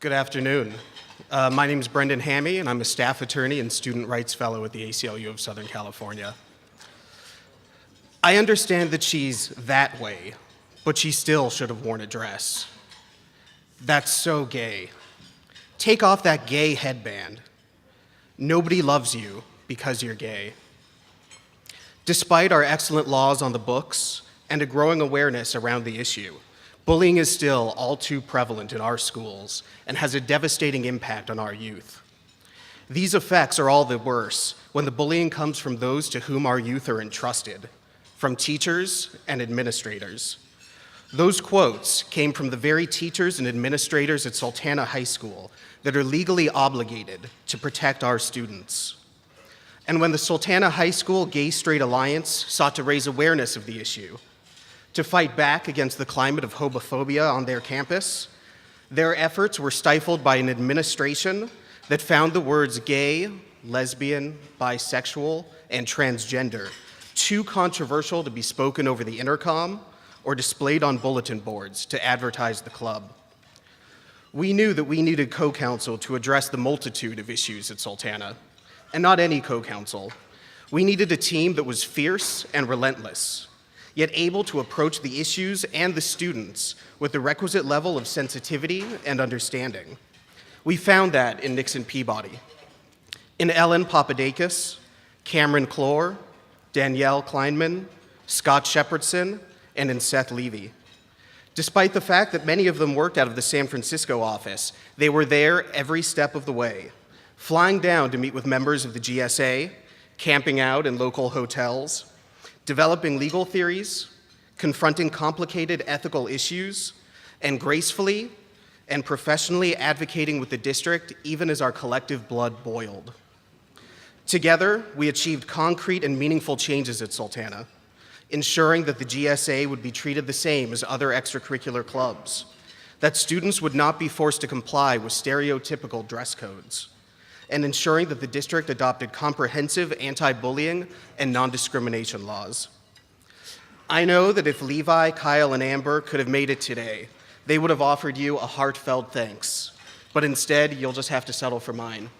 Good afternoon. My name is Brendan Hamme, and I'm a staff attorney and student rights fellow at the ACLU of Southern California. I understand that she's that way, but she still should have worn a dress. That's so gay. Take off that gay headband. Nobody loves you because you're gay. Despite our excellent laws on the books and a growing awareness around the issue, bullying is still all too prevalent in our schools and has a devastating impact on our youth. These effects are all the worse when the bullying comes from those to whom our youth are entrusted, from teachers and administrators. Those quotes came from the very teachers and administrators at Sultana High School that are legally obligated to protect our students. And when the Sultana High School Gay-Straight Alliance sought to raise awareness of the issue, to fight back against the climate of homophobia on their campus, their efforts were stifled by an administration that found the words gay, lesbian, bisexual, and transgender too controversial to be spoken over the intercom or displayed on bulletin boards to advertise the club. We knew that we needed co-counsel to address the multitude of issues at Sultana, and not any co-counsel. We needed a team that was fierce and relentless, yet able to approach the issues and the students with the requisite level of sensitivity and understanding. We found that in Nixon Peabody, in Ellen Papadakis, Cameron Clore, Danielle Kleinman, Scott Shepardson, and in Seth Levy. Despite the fact that many of them worked out of the San Francisco office, they were there every step of the way, flying down to meet with members of the GSA, camping out in local hotels, developing legal theories, confronting complicated ethical issues, and gracefully and professionally advocating with the district even as our collective blood boiled. Together, we achieved concrete and meaningful changes at Sultana, ensuring that the GSA would be treated the same as other extracurricular clubs, that students would not be forced to comply with stereotypical dress codes, and ensuring that the district adopted comprehensive anti-bullying and non-discrimination laws. I know that if Levi, Kyle, and Amber could have made it today, they would have offered you a heartfelt thanks, but instead, you'll just have to settle for mine.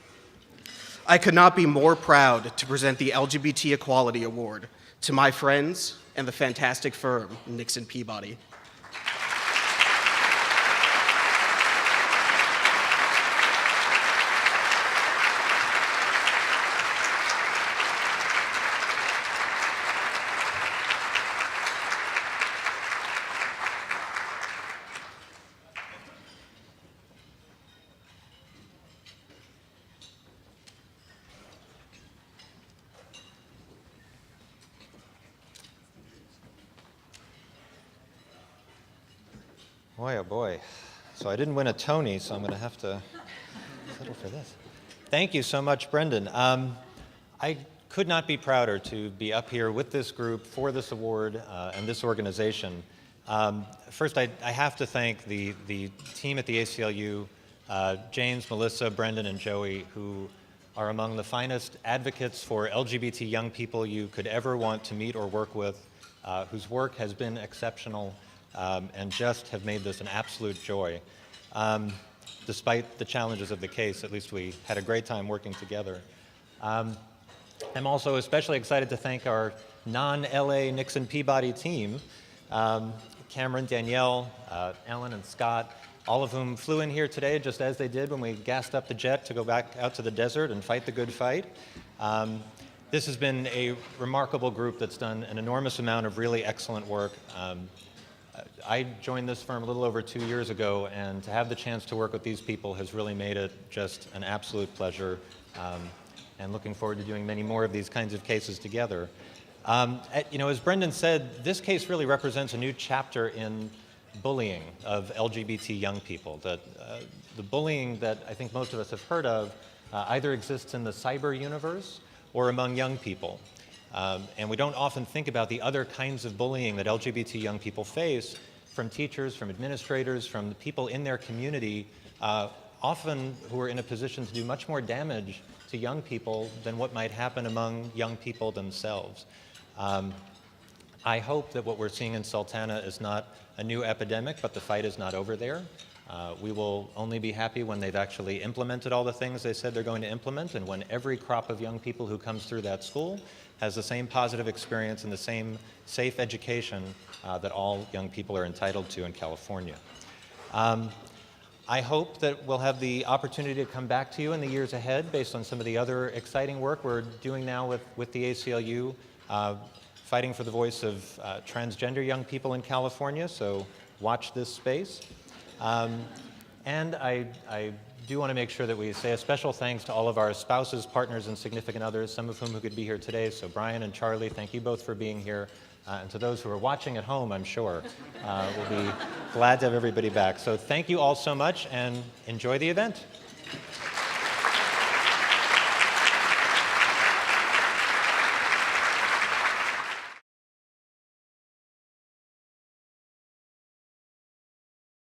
I could not be more proud to present the LGBT Equality Award to my friends and the fantastic firm, Nixon Peabody. Boy, oh boy. So I didn't win a Tony, so I'm going to have to settle for this. Thank you so much, Brendan. I could not be prouder to be up here with this group for this award and this organization. First, I have to thank the team at the ACLU, James, Melissa, Brendan, and Joey, who are among the finest advocates for LGBT young people you could ever want to meet or work with, whose work has been exceptional and just have made this an absolute joy. Despite the challenges of the case, at least we had a great time working together. I'm also especially excited to thank our non-LA Nixon Peabody team, Cameron, Danielle, Ellen, and Scott, all of whom flew in here today just as they did when we gassed up the jet to go back out to the desert and fight the good fight. This has been a remarkable group that's done an enormous amount of really excellent work. I joined this firm a little over 2 years ago, and to have the chance to work with these people has really made it just an absolute pleasure, and looking forward to doing many more of these kinds of cases together. As Brendan said, this case really represents a new chapter in bullying of LGBT young people. The bullying that I think most of us have heard of either exists in the cyber universe or among young people. And we don't often think about the other kinds of bullying that LGBT young people face from teachers, from administrators, from the people in their community, often who are in a position to do much more damage to young people than what might happen among young people themselves. I hope that what we're seeing in Sultana is not a new epidemic, but the fight is not over there. We will only be happy when they've actually implemented all the things they said they're going to implement, and when every crop of young people who comes through that school has the same positive experience and the same safe education that all young people are entitled to in California. I hope that we'll have the opportunity to come back to you in the years ahead based on some of the other exciting work we're doing now with the ACLU, fighting for the voice of transgender young people in California, so watch this space. And I do want to make sure that we say a special thanks to all of our spouses, partners, and significant others, some of whom could be here today. So Brian and Charlie, thank you both for being here. And to those who are watching at home, I'm sure, we'll be glad to have everybody back. So thank you all so much, and enjoy the event.